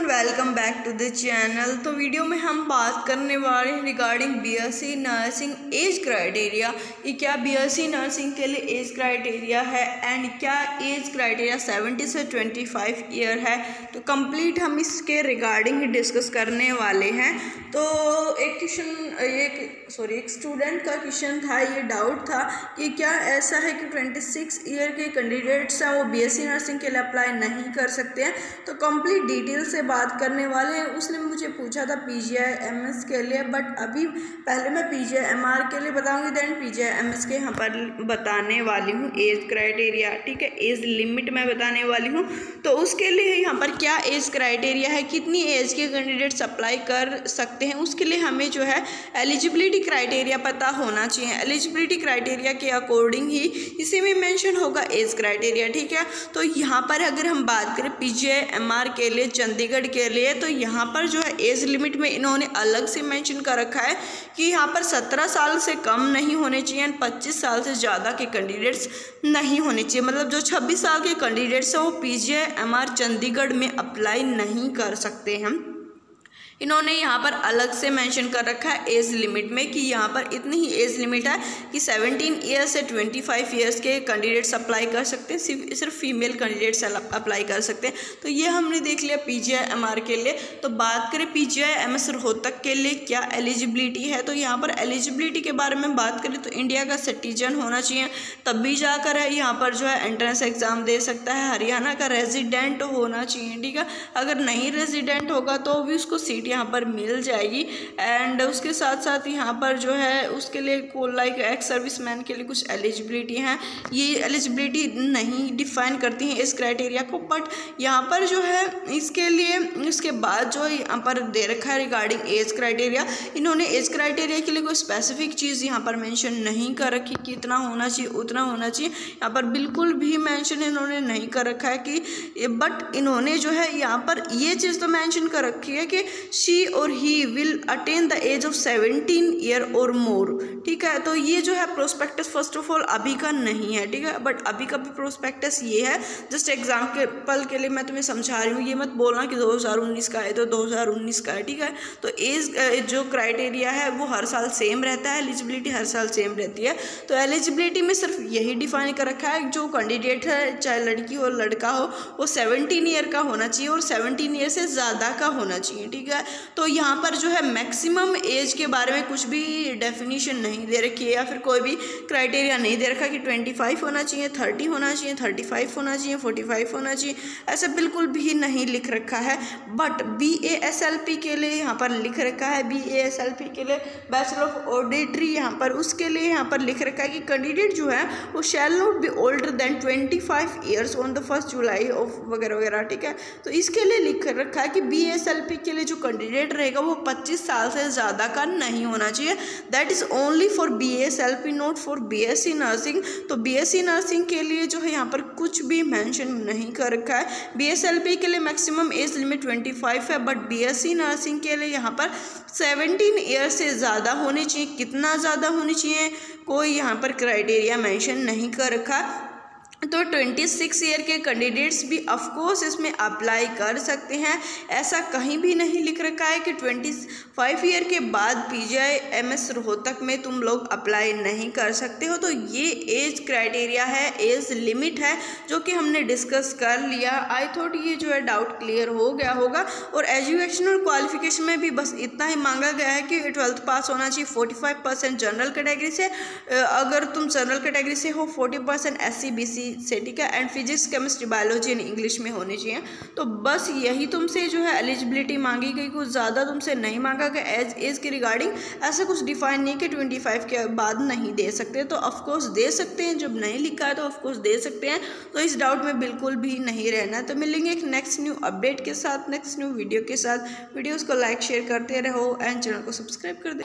Everyone, welcome back to the channel. तो video में हम बात करने वाले हैं regarding BSc nursing age criteria कि क्या बीएससी नर्सिंग के लिए एज क्राइटेरिया है एंड क्या एज क्राइटेरिया 70 से 25 ईयर है। तो कंप्लीट हम इसके रिगार्डिंग ही डिस्कस करने वाले हैं। तो एक स्टूडेंट का क्वेश्चन था, ये डाउट था कि क्या ऐसा है कि 26 ईयर के कैंडिडेट्स हैं वो बीएससी नर्सिंग के लिए अप्लाई नहीं कर सकते हैं। तो कंप्लीट डिटेल से बात करने वाले हैं। उसने मुझे पूछा था पीजीआई-एमएस के लिए, बट अभी पहले मैं पीजीआई-एमआर के लिए बताऊंगी, देन पीजीआई-एमएस के यहाँ पर बताने वाली हूँ एज क्राइटेरिया। ठीक है, एज लिमिट मैं बताने वाली हूँ। तो उसके लिए यहाँ पर क्या एज क्राइटेरिया है, कितनी एज के कैंडिडेट्स अप्लाई कर सकते हैं, उसके लिए हमें जो है एलिजिबिलिटी क्राइटेरिया पता होना चाहिए। एलिजिबिलिटी क्राइटेरिया के अकॉर्डिंग ही इसी में मेंशन होगा एज क्राइटेरिया। ठीक है, तो यहाँ पर अगर हम बात करें पीजीआई-एमआर के लिए चंडीगढ़ के लिए, तो यहाँ पर जो है एज लिमिट में इन्होंने अलग से मेंशन कर रखा है कि यहाँ पर 17 साल से कम नहीं होने चाहिए, 25 साल से ज़्यादा के कैंडिडेट्स नहीं होने चाहिए। मतलब जो 26 साल के कैंडिडेट्स हैं वो पीजीआई-एमआर चंडीगढ़ में अप्लाई नहीं कर सकते हैं। इन्होंने यहाँ पर अलग से मेंशन कर रखा है एज लिमिट में कि यहाँ पर इतनी ही एज लिमिट है कि 17 ईयर से 25 ईयर्स के कैंडिडेट्स अप्लाई कर सकते हैं, सिर्फ फीमेल कैंडिडेट्स अप्लाई कर सकते हैं। तो ये हमने देख लिया पीजीआई-एमआर के लिए। तो बात करें पीजीआई-एमएस रोहतक के लिए क्या एलिजिबिलिटी है, तो यहाँ पर एलिजिबिलिटी के बारे में बात करें तो इंडिया का सिटीजन होना चाहिए, तब भी जाकर है यहाँ पर जो है एंट्रेंस एग्ज़ाम दे सकता है। हरियाणा का रेजिडेंट होना चाहिए। ठीक है, अगर नहीं रेजिडेंट होगा तो भी उसको सीट यहाँ पर मिल जाएगी। एंड उसके साथ साथ यहाँ पर जो है उसके लिए लाइक एक्स सर्विसमैन के लिए कुछ एलिजिबिलिटी हैं। ये एलिजिबिलिटी नहीं डिफाइन करती हैं इस क्राइटेरिया को, बट यहाँ पर जो है इसके लिए उसके बाद जो यहाँ पर दे रखा है रिगार्डिंग एज क्राइटेरिया, इन्होंने एज क्राइटेरिया के लिए कोई स्पेसिफिक चीज़ यहाँ पर मेंशन नहीं कर रखी कि इतना होना चाहिए उतना होना चाहिए। यहाँ पर बिल्कुल भी मेंशन इन्होंने नहीं कर रखा है कि, बट इन्होंने जो है यहाँ पर ये चीज़ तो मेंशन कर रखी है कि she or he will attain the age of 17 year or more। ठीक है, तो ये जो है प्रोस्पेक्टस फर्स्ट ऑफ ऑल अभी का नहीं है। ठीक है, बट अभी का भी प्रोस्पेक्टस ये है, जस्ट एग्जाम्पल के लिए मैं तुम्हें समझा रही हूँ। ये मत बोलना कि 2019 का है तो 2019 का है। ठीक है, तो एज जो क्राइटेरिया है वो हर साल सेम रहता है, एलिजिबिलिटी हर साल सेम रहती है। तो एलिजिबिलिटी में सिर्फ यही डिफाइन कर रखा है जो कैंडिडेट है, चाहे लड़की हो लड़का हो, वो 17 ईयर का होना चाहिए और 17 ईयर से ज़्यादा का होना चाहिए। ठीक है, तो यहाँ पर जो है मैक्सिमम एज के बारे में कुछ भी डेफिनेशन नहीं दे रखी है या फिर कोई भी क्राइटेरिया नहीं दे रखा कि 25 होना चाहिए, 30 होना चाहिए, 35 होना चाहिए, 45 होना चाहिए, ऐसा बिल्कुल भी नहीं लिख रखा है। बट BASLP के लिए यहाँ पर लिख रखा है, BASLP के लिए बैचलर ऑफ ऑडिटरी, यहाँ पर उसके लिए यहाँ पर लिख रखा है कि कैंडिडेट जो है वो shall not be older than 25 years on the 1 July of वगैरह वगैरह। ठीक है, तो इसके लिए लिख रखा है कि BASLP के लिए जो कैंडिडेट रहेगा वो 25 साल से ज़्यादा का नहीं होना चाहिए। That is only for BASLP, not for BSc nursing. तो BSc नर्सिंग के लिए जो है यहाँ पर कुछ भी मेंशन नहीं कर रखा है। BSLP के लिए मैक्सिमम एज लिमिट 25 है, बट BSc नर्सिंग के लिए यहाँ पर 17 ईयर से ज़्यादा होनी चाहिए। कितना ज़्यादा होनी चाहिए कोई यहाँ पर क्राइटेरिया मेंशन नहीं कर रखा। तो 26 ईयर के कैंडिडेट्स भी ऑफकोर्स इसमें अप्लाई कर सकते हैं। ऐसा कहीं भी नहीं लिख रखा है कि 25 ईयर के बाद पीजीआई-एमएस रोहतक में तुम लोग अप्लाई नहीं कर सकते हो। तो ये एज क्राइटेरिया है, एज लिमिट है जो कि हमने डिस्कस कर लिया। आई थॉट ये जो है डाउट क्लियर हो गया होगा। और एजुकेशनल क्वालिफिकेशन में भी बस इतना ही मांगा गया है कि 12th पास होना चाहिए, 45% जनरल कैटेगरी से, अगर तुम जनरल कैटेगरी से हो 40% SC/BC से। ठीक है, and physics chemistry biology and English में होनी चाहिए। तो बस यही तुमसे जो है एलिजिबिलिटी मांगी गई, कुछ ज़्यादा तुमसे नहीं मांगा गया। एज के रिगार्डिंग ऐसा कुछ डिफाइन नहीं कि 25 के बाद नहीं दे सकते, तो ऑफकोर्स दे सकते हैं। जब नहीं लिखा है तो ऑफकोर्स दे सकते हैं। तो इस डाउट में बिल्कुल भी नहीं रहना। तो मिलेंगे एक नेक्स्ट न्यू अपडेट के साथ, नेक्स्ट न्यू वीडियो के साथ। वीडियोज़ को लाइक शेयर करते रहो एंड चैनल को सब्सक्राइब कर दे।